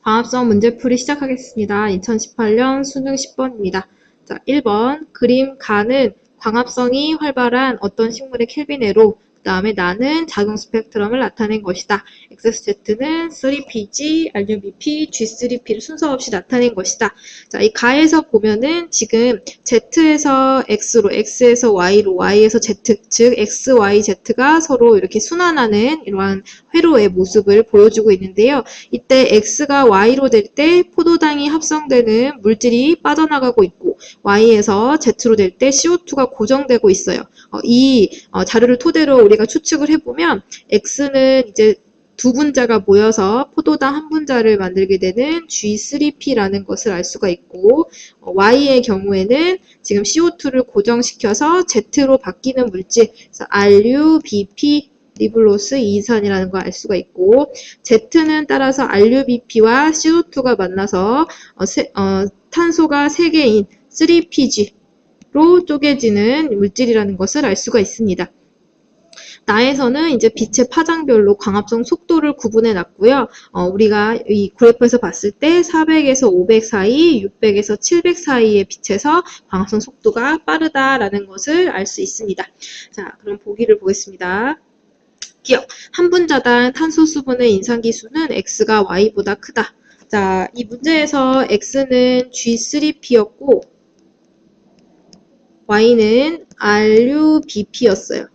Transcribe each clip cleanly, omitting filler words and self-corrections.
광합성 문제풀이 시작하겠습니다. 2018년 수능 10번입니다. 자, 1번 그림 가는 광합성이 활발한 어떤 식물의 켈빈에로 그 다음에 나는 작용 스펙트럼을 나타낸 것이다. XSZ는 3PG, RUBP, G3P를 순서 없이 나타낸 것이다. 자, 이 가에서 보면은 지금 Z에서 X로, X에서 Y로, Y에서 Z, 즉 X, Y, Z가 서로 이렇게 순환하는 이러한 회로의 모습을 보여주고 있는데요. 이때 X가 Y로 될 때 포도당이 합성되는 물질이 빠져나가고 있고 Y에서 Z로 될 때 CO2가 고정되고 있어요. 이 자료를 토대로 우리가 추측을 해보면 X는 이제 두 분자가 모여서 포도당 한 분자를 만들게 되는 G3P라는 것을 알 수가 있고 Y의 경우에는 지금 CO2를 고정시켜서 Z로 바뀌는 물질, 그래서 RUBP 리블로스 이산이라는 걸 알 수가 있고 Z는 따라서 RUBP와 CO2가 만나서 탄소가 3개인 3PG로 쪼개지는 물질이라는 것을 알 수가 있습니다. 나에서는 이제 빛의 파장별로 광합성 속도를 구분해 놨고요. 우리가 이 그래프에서 봤을 때 400에서 500 사이, 600에서 700 사이의 빛에서 광합성 속도가 빠르다라는 것을 알 수 있습니다. 자, 그럼 보기를 보겠습니다. 기억, 한 분자당 탄소 수분의 인산기수는 X가 Y보다 크다. 자, 이 문제에서 X는 G3P였고 Y는 RUBP였어요.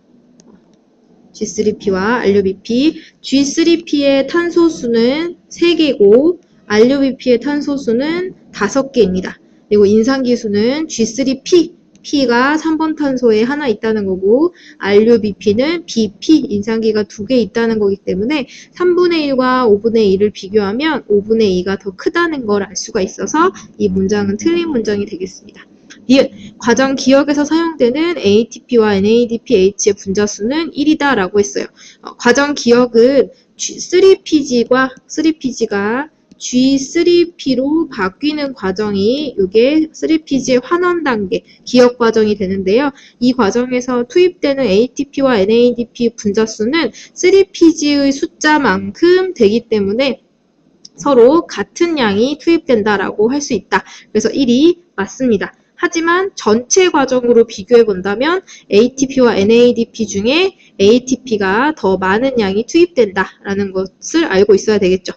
G3P와 RUBP. G3P의 탄소수는 3개고 RUBP의 탄소수는 5개입니다. 그리고 인산기수는 G3P. P가 3번 탄소에 하나 있다는 거고 RUBP는 BP, 인산기가 2개 있다는 거기 때문에 3분의 1과 5분의 1을 비교하면 5분의 2가 더 크다는 걸 알 수가 있어서 이 문장은 틀린 문장이 되겠습니다. 과정 기억에서 사용되는 ATP와 NADPH의 분자수는 1이다 라고 했어요. 과정 기억은 3PG가 G3P로 바뀌는 과정이 이게 3PG의 환원 단계, 기억 과정이 되는데요. 이 과정에서 투입되는 ATP와 NADP 분자수는 3PG의 숫자만큼 되기 때문에 서로 같은 양이 투입된다라고 할 수 있다. 그래서 1이 맞습니다. 하지만 전체 과정으로 비교해 본다면 ATP와 NADP 중에 ATP가 더 많은 양이 투입된다라는 것을 알고 있어야 되겠죠.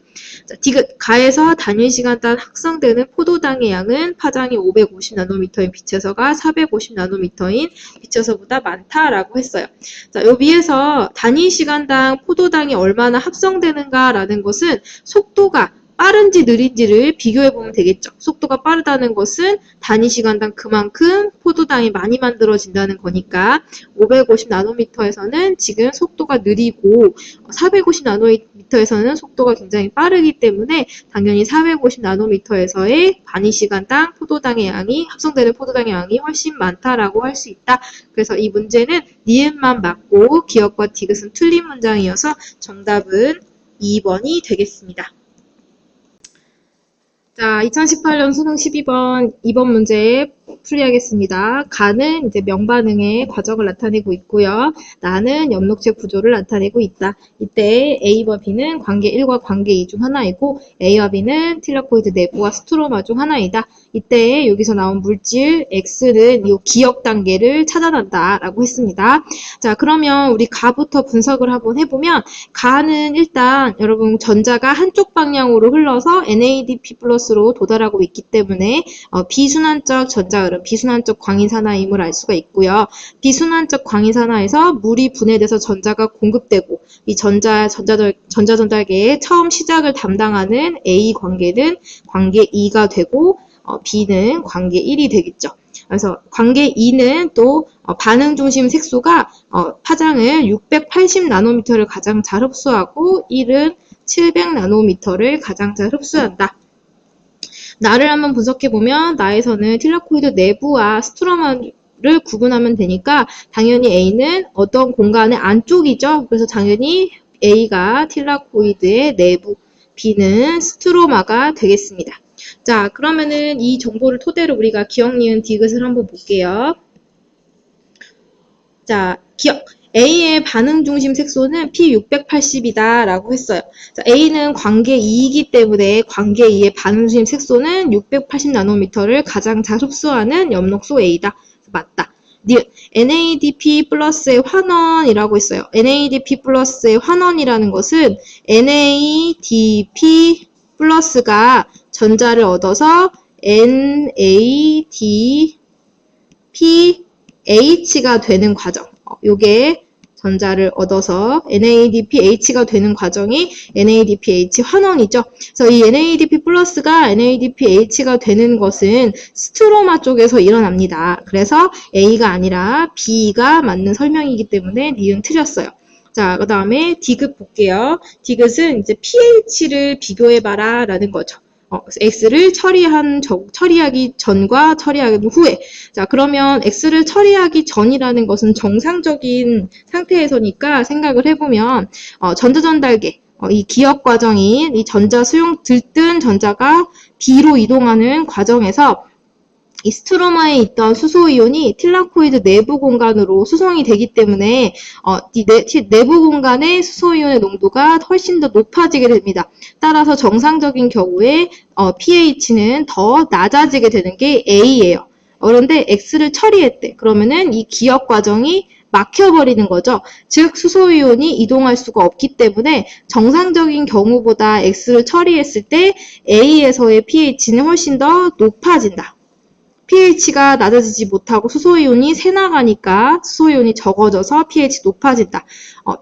자, 디귿, 가에서 단위 시간당 합성되는 포도당의 양은 파장이 550나노미터인 빛에서가 450나노미터인 빛에서보다 많다라고 했어요. 자, 요 위에서 단위 시간당 포도당이 얼마나 합성되는가라는 것은 속도가 빠른지 느린지를 비교해보면 되겠죠. 속도가 빠르다는 것은 단위 시간당 그만큼 포도당이 많이 만들어진다는 거니까 550나노미터에서는 지금 속도가 느리고 450나노미터에서는 속도가 굉장히 빠르기 때문에 당연히 450나노미터에서의 단위 시간당 포도당의 양이 합성되는 포도당의 양이 훨씬 많다라고 할 수 있다. 그래서 이 문제는 니은만 맞고 기억과 디귿은 틀린 문장이어서 정답은 2번이 되겠습니다. 자, 2018년 수능 12번 2번 문제 풀이하겠습니다. 가는 이제 명반응의 과정을 나타내고 있고요. 나는 엽록체 구조를 나타내고 있다. 이때 A와 B는 관계 1과 관계 2 중 하나이고 A와 B는 틸라코이드 내부와 스트로마 중 하나이다. 이때 여기서 나온 물질 X는 이 기억 단계를 차단한다라고 했습니다. 자, 그러면 우리 가부터 분석을 한번 해보면 가는 일단 여러분 전자가 한쪽 방향으로 흘러서 NADP 플러스로 도달하고 있기 때문에 비순환적 전자 흐름, 비순환적 광인산화임을 알 수가 있고요. 비순환적 광인산화에서 물이 분해돼서 전자가 공급되고 이 전자전달계의 처음 시작을 담당하는 A 관계는 관계 2가 되고 B는 관계 1이 되겠죠. 그래서 관계 2는 또 반응 중심 색소가 파장을 680나노미터를 가장 잘 흡수하고 1은 700나노미터를 가장 잘 흡수한다. 나를 한번 분석해보면 나에서는 틸라코이드 내부와 스트로마를 구분하면 되니까 당연히 A는 어떤 공간의 안쪽이죠. 그래서 당연히 A가 틸라코이드의 내부, B는 스트로마가 되겠습니다. 자, 그러면은 이 정보를 토대로 우리가 기억, 니은, 디귿을 한번 볼게요. 자, 기억. A의 반응 중심 색소는 P680이다 라고 했어요. 자, A는 관계 2이기 때문에 관계 2의 반응 중심 색소는 680나노미터를 가장 잘 흡수하는 엽록소 A다. 맞다. NADP 플러스의 환원이라고 있어요. NADP 플러스의 환원이라는 것은 NADP 플러스가 전자를 얻어서 NADPH가 되는 과정. 요게 전자를 얻어서 NADPH가 되는 과정이 NADPH 환원이죠. 그래서 이 NADP 플러스가 NADPH가 되는 것은 스트로마 쪽에서 일어납니다. 그래서 A가 아니라 B가 맞는 설명이기 때문에 니은 틀렸어요. 자, 그 다음에 디귿 볼게요. 디귿은 이제 pH를 비교해봐라 라는 거죠. X를 처리하기 전과 처리하기 후에. 자, 그러면 X를 처리하기 전이라는 것은 정상적인 상태에서니까 생각을 해보면, 전자전달계, 이 기억 과정인 이 전자 들뜬 전자가 B로 이동하는 과정에서 이 스트로마에 있던 수소이온이 틸라코이드 내부 공간으로 수송이 되기 때문에 이 내부 공간의 수소이온의 농도가 훨씬 더 높아지게 됩니다. 따라서 정상적인 경우에 pH는 더 낮아지게 되는 게 A예요. 그런데 X를 처리했대. 그러면은 이 기억 과정이 막혀버리는 거죠. 즉 수소이온이 이동할 수가 없기 때문에 정상적인 경우보다 X를 처리했을 때 A에서의 pH는 훨씬 더 높아진다. pH가 낮아지지 못하고 수소이온이 새나가니까 수소이온이 적어져서 pH 높아진다.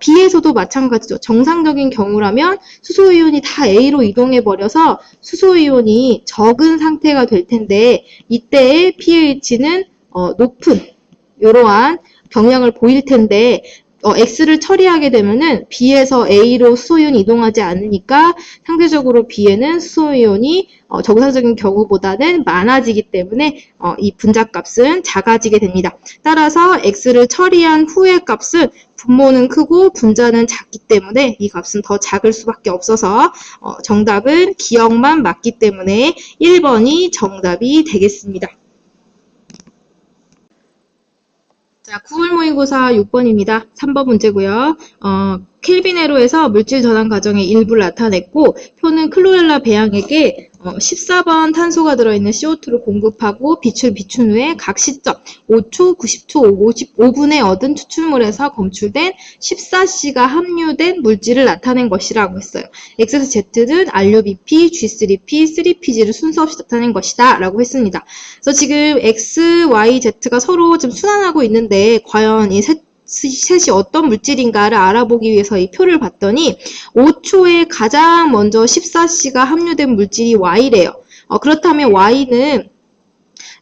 B에서도 마찬가지죠. 정상적인 경우라면 수소이온이 다 A로 이동해버려서 수소이온이 적은 상태가 될 텐데 이때의 pH는 높은 이러한 경향을 보일 텐데 X를 처리하게 되면은 B에서 A로 수소이온이 이동하지 않으니까 상대적으로 B에는 수소이온이 정상적인 경우보다는 많아지기 때문에 이 분자값은 작아지게 됩니다. 따라서 X를 처리한 후의 값은 분모는 크고 분자는 작기 때문에 이 값은 더 작을 수밖에 없어서 정답은 기억만 맞기 때문에 1번이 정답이 되겠습니다. 자, 9월 모의고사 6번입니다. 3번 문제고요. 켈빈에로에서 물질 전환 과정의 일부를 나타냈고 표는 클로렐라 배양액에 14번 탄소가 들어있는 CO2를 공급하고 비춘 후에 각 시점 5초, 90초, 55분에 얻은 추출물에서 검출된 14C가 함유된 물질을 나타낸 것이라고 했어요. X에서 Z는 RUBP, G3P, 3PG를 순서 없이 나타낸 것이다 라고 했습니다. 그래서 지금 X, Y, Z가 서로 지금 순환하고 있는데 과연 이 셋이 어떤 물질인가를 알아보기 위해서 이 표를 봤더니 5초에 가장 먼저 14C가 함유된 물질이 Y래요. 그렇다면 Y는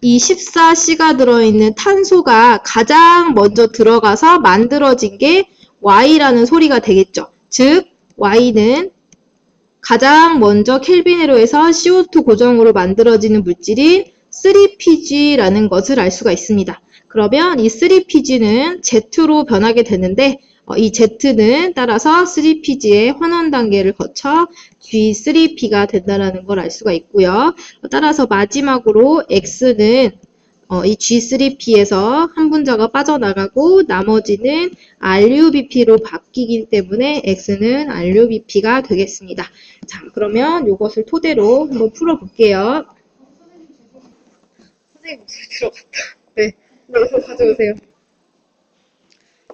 이 14C가 들어있는 탄소가 가장 먼저 들어가서 만들어진 게 Y라는 소리가 되겠죠. 즉 Y는 가장 먼저 켈빈에로에서 CO2 고정으로 만들어지는 물질인 3PG라는 것을 알 수가 있습니다. 그러면 이 3PG는 Z로 변하게 되는데 이 Z는 따라서 3PG의 환원 단계를 거쳐 G3P가 된다는 걸 알 수가 있고요. 따라서 마지막으로 X는 이 G3P에서 한 분자가 빠져나가고 나머지는 RUBP로 바뀌기 때문에 X는 RUBP가 되겠습니다. 자, 그러면 이것을 토대로 한번 풀어볼게요. 선생님 목소리 들어갔다. 네. 네, 가져오세요.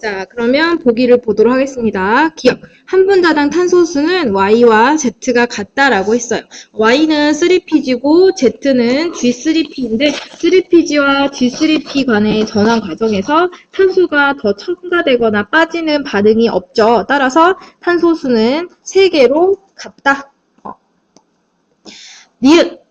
자, 그러면 보기를 보도록 하겠습니다. 기억. 한 분자당 탄소수는 Y와 Z가 같다라고 했어요. Y는 3PG고 Z는 G3P인데 3PG와 G3P 간의 전환 과정에서 탄소가 더 첨가되거나 빠지는 반응이 없죠. 따라서 탄소수는 3개로 같다. 니은.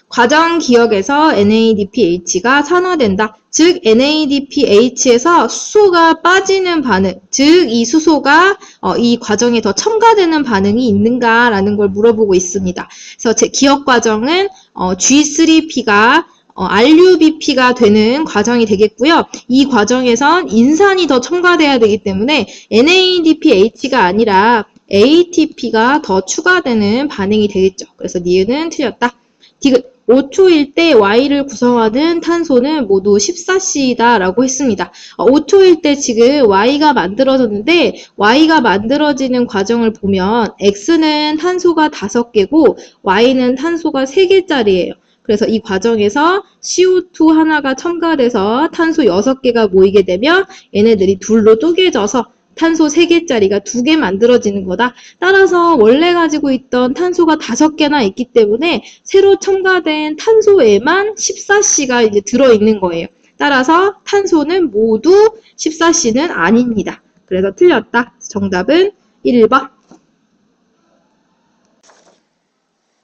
과정 기억에서 NADPH가 산화된다. 즉 NADPH에서 수소가 빠지는 반응, 즉 이 수소가 이 과정에 더 첨가되는 반응이 있는가라는 걸 물어보고 있습니다. 그래서 제 기억 과정은 G3P가 RUBP가 되는 과정이 되겠고요. 이 과정에선 인산이 더 첨가돼야 되기 때문에 NADPH가 아니라 ATP가 더 추가되는 반응이 되겠죠. 그래서 니은은 틀렸다. 디귿. O2일 때 Y를 구성하는 탄소는 모두 14C다라고 했습니다. O2일 때 지금 Y가 만들어졌는데 Y가 만들어지는 과정을 보면 X는 탄소가 5개고 Y는 탄소가 3개짜리예요. 그래서 이 과정에서 CO2 하나가 첨가돼서 탄소 6개가 모이게 되면 얘네들이 둘로 쪼개져서 탄소 3개짜리가 2개 만들어지는 거다. 따라서 원래 가지고 있던 탄소가 5개나 있기 때문에 새로 첨가된 탄소에만 14C가 이제 들어있는 거예요. 따라서 탄소는 모두 14C는 아닙니다. 그래서 틀렸다. 정답은 1번.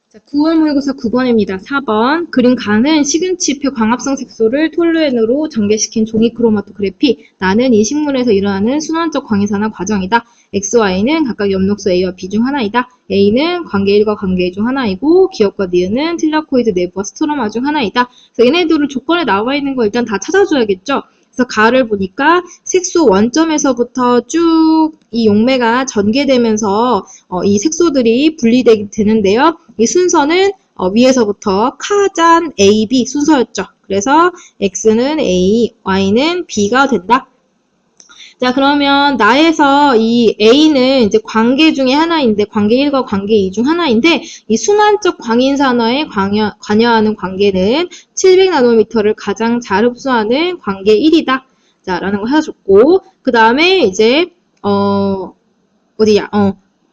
자, 9월 모의고사 9번입니다. 4번. 그림 가는 시금치표 광합성 색소를 톨루엔으로 전개시킨 종이 크로마토그래피. 나는 이 식물에서 일어나는 순환적 광인산화 과정이다. X, Y는 각각 엽록소 A와 B 중 하나이다. A는 관계 1과 관계 2 중 하나이고 기역과 니은은 틸라코이드 내부와 스트로마 중 하나이다. 그래서 얘네들을 조건에 나와 있는 거 일단 다 찾아줘야겠죠. 그래서 가를 보니까 색소 원점에서부터 쭉 이 용매가 전개되면서 이 색소들이 분리되게 되는데요. 이 순서는 위에서부터 카잔 A, B 순서였죠. 그래서 X는 A, Y는 B가 된다. 자, 그러면 나에서 이 A는 이제 관계 중에 하나인데, 관계 1과 관계 2 중 하나인데, 이 순환적 광인산화에 관여하는 관계는 700나노미터를 가장 잘 흡수하는 관계 1이다. 자, 라는 거 찾아줬고, 그 다음에 이제,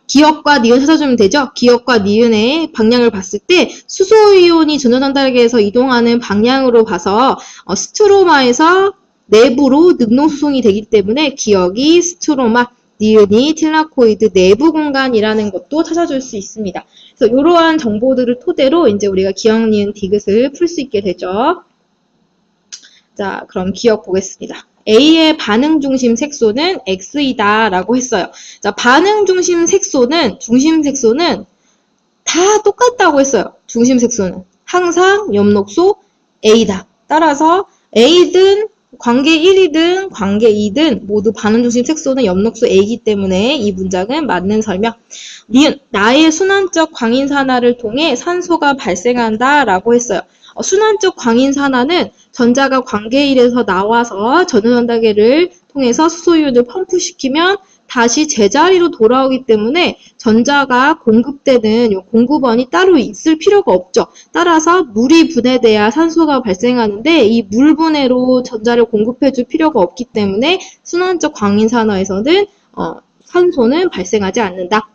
기역과 니은 찾아주면 되죠? 기역과 니은의 방향을 봤을 때 수소이온이 전자전달계에서 이동하는 방향으로 봐서 스트로마에서 내부로 능동수송이 되기 때문에 기역이 스트로마, 니은이 틸라코이드 내부 공간이라는 것도 찾아줄 수 있습니다. 그래서 이러한 정보들을 토대로 이제 우리가 기역, 니은, 디귿을 풀 수 있게 되죠. 자, 그럼 기역 보겠습니다. A의 반응 중심 색소는 X이다 라고 했어요. 자, 반응 중심 색소는 다 똑같다고 했어요. 중심 색소는. 항상 엽록소 A다. 따라서 A든 관계 1이든 관계 2든 모두 반응 중심 색소는 엽록소 A이기 때문에 이 문장은 맞는 설명. 니은, 나의 순환적 광인산화를 통해 산소가 발생한다 라고 했어요. 순환적 광인산화는 전자가 관계 1에서 나와서 전자전달계를 통해서 수소이온을 펌프시키면 다시 제자리로 돌아오기 때문에 전자가 공급되는 요 공급원이 따로 있을 필요가 없죠. 따라서 물이 분해돼야 산소가 발생하는데 이 물 분해로 전자를 공급해줄 필요가 없기 때문에 순환적 광인산화에서는 산소는 발생하지 않는다.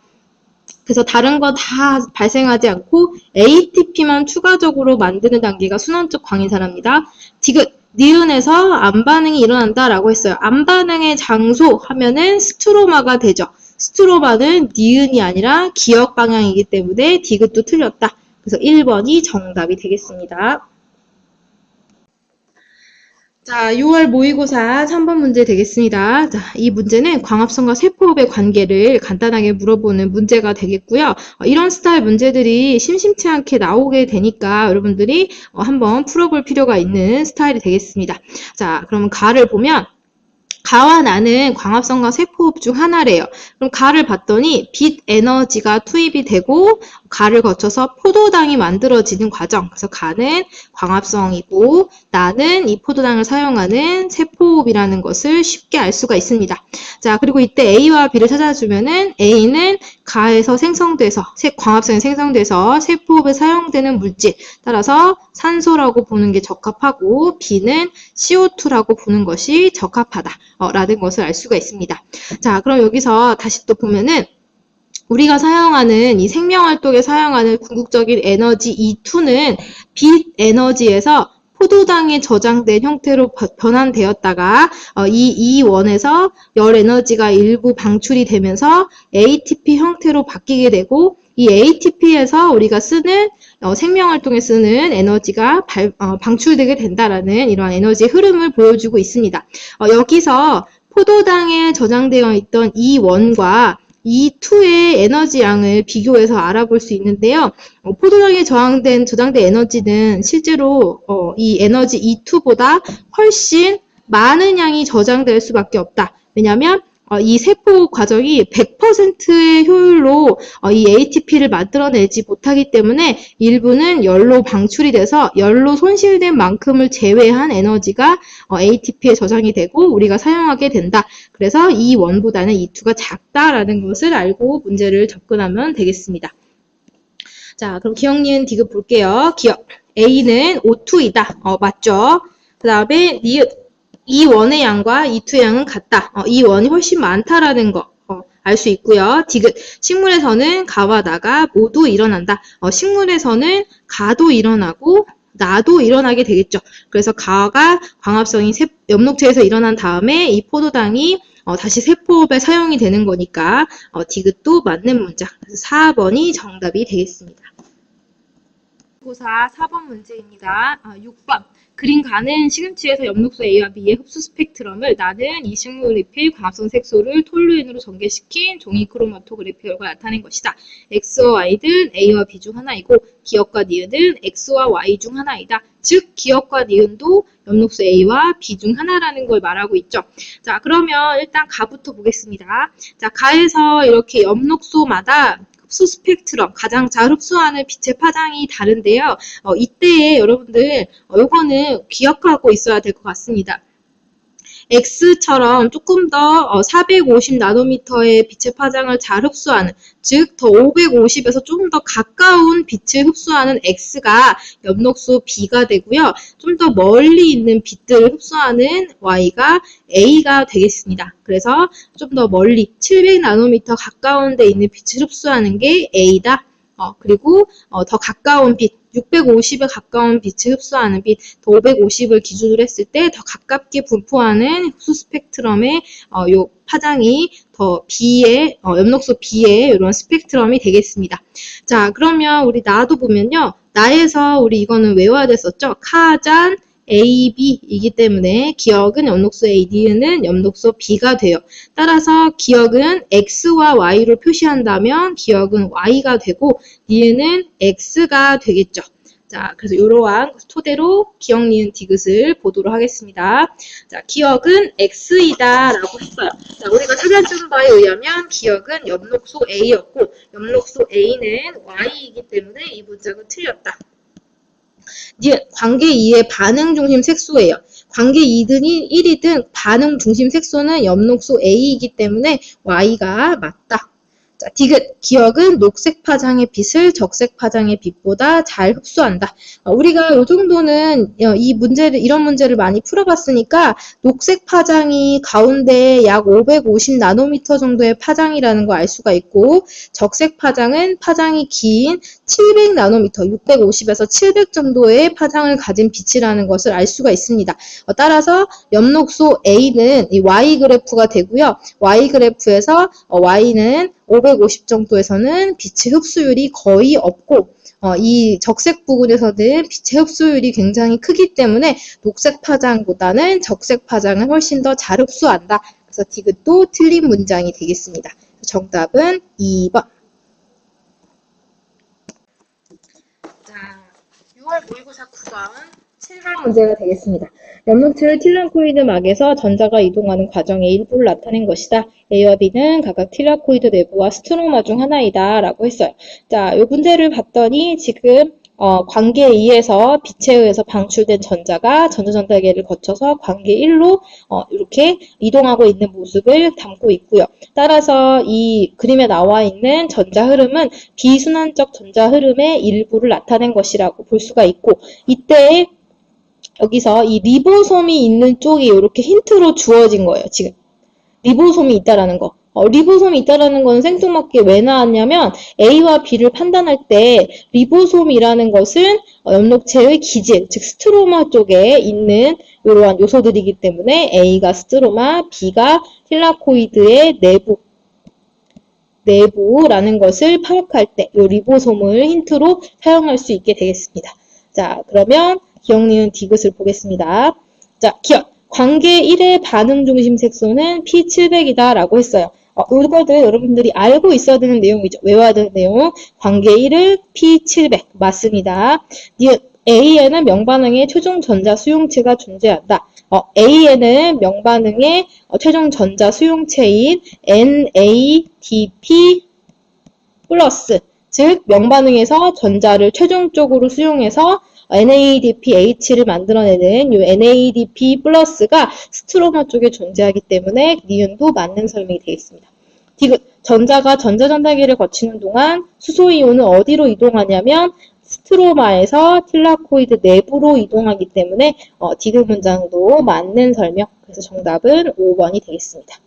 그래서 다른 거 다 발생하지 않고 ATP만 추가적으로 만드는 단계가 순환적 광인산화입니다. 디귿, 니은에서 암반응이 일어난다라고 했어요. 암반응의 장소 하면은 스트로마가 되죠. 스트로마는 니은이 아니라 기역 방향이기 때문에 디귿도 틀렸다. 그래서 1번이 정답이 되겠습니다. 자, 6월 모의고사 3번 문제 되겠습니다. 자, 이 문제는 광합성과 세포흡의 관계를 간단하게 물어보는 문제가 되겠고요. 이런 스타일 문제들이 심심치 않게 나오게 되니까 여러분들이 한번 풀어볼 필요가 있는 스타일이 되겠습니다. 자, 그러면 가를 보면 가와 나는 광합성과 세포흡 중 하나래요. 그럼 가를 봤더니 빛 에너지가 투입이 되고 가를 거쳐서 포도당이 만들어지는 과정. 그래서 가는 광합성이고 나는 이 포도당을 사용하는 세포흡이라는 것을 쉽게 알 수가 있습니다. 자, 그리고 이때 A와 B를 찾아주면은 A는 가에서 생성돼서 광합성이 생성돼서 세포흡에 사용되는 물질. 따라서 산소라고 보는 게 적합하고 B는 CO2라고 보는 것이 적합하다. 라는 것을 알 수가 있습니다. 자, 그럼 여기서 다시 또 보면은 우리가 사용하는 이 생명활동에 사용하는 궁극적인 에너지 E2는 빛 에너지에서 포도당에 저장된 형태로 변환되었다가 이 E1에서 열 에너지가 일부 방출이 되면서 ATP 형태로 바뀌게 되고 이 ATP에서 우리가 쓰는 생명활동에 쓰는 에너지가 방출되게 된다라는 이러한 에너지의 흐름을 보여주고 있습니다. 여기서 포도당에 저장되어 있던 E1과 E2의 에너지 양을 비교해서 알아볼 수 있는데요. 포도당에 저장된 에너지는 실제로 이 에너지 E2보다 훨씬 많은 양이 저장될 수밖에 없다. 왜냐하면 이 세포 과정이 100%의 효율로 이 ATP를 만들어내지 못하기 때문에 일부는 열로 방출이 돼서 열로 손실된 만큼을 제외한 에너지가 ATP에 저장이 되고 우리가 사용하게 된다. 그래서 E1보다는 E2가 작다라는 것을 알고 문제를 접근하면 되겠습니다. 자, 그럼 기억, 니은, 디귿 볼게요. 기억. A는 O2이다. 맞죠? 그 다음에 니은. E1의 양과 E2의 양은 같다. E1이 훨씬 많다라는 거 알 수 있고요. 디귿. 식물에서는 가와 나가 모두 일어난다. 식물에서는 가도 일어나고 나도 일어나게 되겠죠. 그래서 가가 광합성이 엽록체에서 일어난 다음에 이 포도당이 다시 세포업에 사용이 되는 거니까 디귿도 맞는 문장. 그래서 4번이 정답이 되겠습니다. 고사 4번 문제입니다. 6번. 그린 가는 시금치에서 엽록소 A와 B의 흡수 스펙트럼을 나는 이 식물잎의 광합성 색소를 톨루인으로 전개시킨 종이 크로마토그래피 결과 나타낸 것이다. X와 Y는 A와 B 중 하나이고 기억과 니은은 X와 Y 중 하나이다. 즉 기억과 니은도 엽록소 A와 B 중 하나라는 걸 말하고 있죠. 자, 그러면 일단 가부터 보겠습니다. 자, 가에서 이렇게 엽록소마다 흡수 스펙트럼, 가장 잘 흡수하는 빛의 파장이 다른데요. 이때에 여러분들 요거는 기억하고 있어야 될 것 같습니다. X처럼 조금 더 450 나노미터의 빛의 파장을 잘 흡수하는, 즉 더 550에서 조금 더 가까운 빛을 흡수하는 X가 엽록소 B가 되고요. 좀 더 멀리 있는 빛들을 흡수하는 Y가 A가 되겠습니다. 그래서 좀 더 멀리 700 나노미터 가까운 데 있는 빛을 흡수하는 게 A다. 그리고 더 가까운 빛, 650에 가까운 빛을 흡수하는 빛, 더 550을 기준으로 했을 때 더 가깝게 분포하는 흡수 스펙트럼의 요 파장이 더 B의 엽록소 B의 이런 스펙트럼이 되겠습니다. 자, 그러면 우리 나도 보면요. 나에서 우리 이거는 외워야 됐었죠. 카잔 AB이기 때문에 기억은 엽록소 A, 니은은 엽록소 B가 돼요. 따라서 기억은 X와 Y로 표시한다면 기억은 Y가 되고 니은은 X가 되겠죠. 자, 그래서 이러한 토대로 기억, 니은, 디귿을 보도록 하겠습니다. 자, 기억은 X이다 라고 했어요. 자, 우리가 찾아준 바에 의하면 기억은 엽록소 A였고 엽록소 A는 Y이기 때문에 이 문장은 틀렸다. 니은, 관계 2의 반응 중심 색소예요. 관계 2든 1이든 반응 중심 색소는 엽록소 A이기 때문에 Y가 맞다. 자, 디귿, 기억은 녹색 파장의 빛을 적색 파장의 빛보다 잘 흡수한다. 우리가 이 정도는 이런 문제를 많이 풀어봤으니까 녹색 파장이 가운데 약 550 나노미터 정도의 파장이라는 거 알 수가 있고 적색 파장은 파장이 긴 700 나노미터, 650에서 700 정도의 파장을 가진 빛이라는 것을 알 수가 있습니다. 따라서 엽록소 A는 이 Y 그래프가 되고요. Y 그래프에서 Y는 550 정도에서는 빛의 흡수율이 거의 없고 이 적색 부분에서는 빛의 흡수율이 굉장히 크기 때문에 녹색 파장보다는 적색 파장을 훨씬 더 잘 흡수한다. 그래서 디귿도 틀린 문장이 되겠습니다. 정답은 2번. 자, 6월 모의고사 9번 7번 문제가 되겠습니다. 엽록체의 틸라코이드 막에서 전자가 이동하는 과정의 일부를 나타낸 것이다. A와 B는 각각 틸라코이드 내부와 스트로마 중 하나이다 라고 했어요. 자, 이 문제를 봤더니 지금 관계 2에서 빛에 의해서 방출된 전자가 전자전달계를 거쳐서 관계 1로 이렇게 이동하고 있는 모습을 담고 있고요. 따라서 이 그림에 나와 있는 전자 흐름은 비순환적 전자 흐름의 일부를 나타낸 것이라고 볼 수가 있고 이때 여기서 이 리보솜이 있는 쪽이 이렇게 힌트로 주어진 거예요. 지금 리보솜이 있다라는 거. 리보솜이 있다라는 건 생뚱맞게 왜 나왔냐면 A와 B를 판단할 때 리보솜이라는 것은 엽록체의 기질, 즉 스트로마 쪽에 있는 이러한 요소들이기 때문에 A가 스트로마, B가 틸라코이드의 내부라는 것을 파악할 때 이 리보솜을 힌트로 사용할 수 있게 되겠습니다. 자, 그러면 기억, 니은, 디귿을 보겠습니다. 자, 기억. 관계 1의 반응 중심 색소는 P700이다 라고 했어요. 이거는 여러분들이 알고 있어야 되는 내용이죠. 외워야 되는 내용. 관계 1은 P700 맞습니다. 니은. A에는 명반응의 최종 전자 수용체가 존재한다. A에는 명반응의 최종 전자 수용체인 NADP 플러스, 즉 명반응에서 전자를 최종적으로 수용해서 NADPH를 만들어내는 이 NADP 플러스가 스트로마 쪽에 존재하기 때문에 니은도 맞는 설명이 되겠습니다. 디귿, 전자가 전자전달기를 거치는 동안 수소이온은 어디로 이동하냐면 스트로마에서 틸라코이드 내부로 이동하기 때문에 디귿 문장도 맞는 설명. 그래서 정답은 5번이 되겠습니다.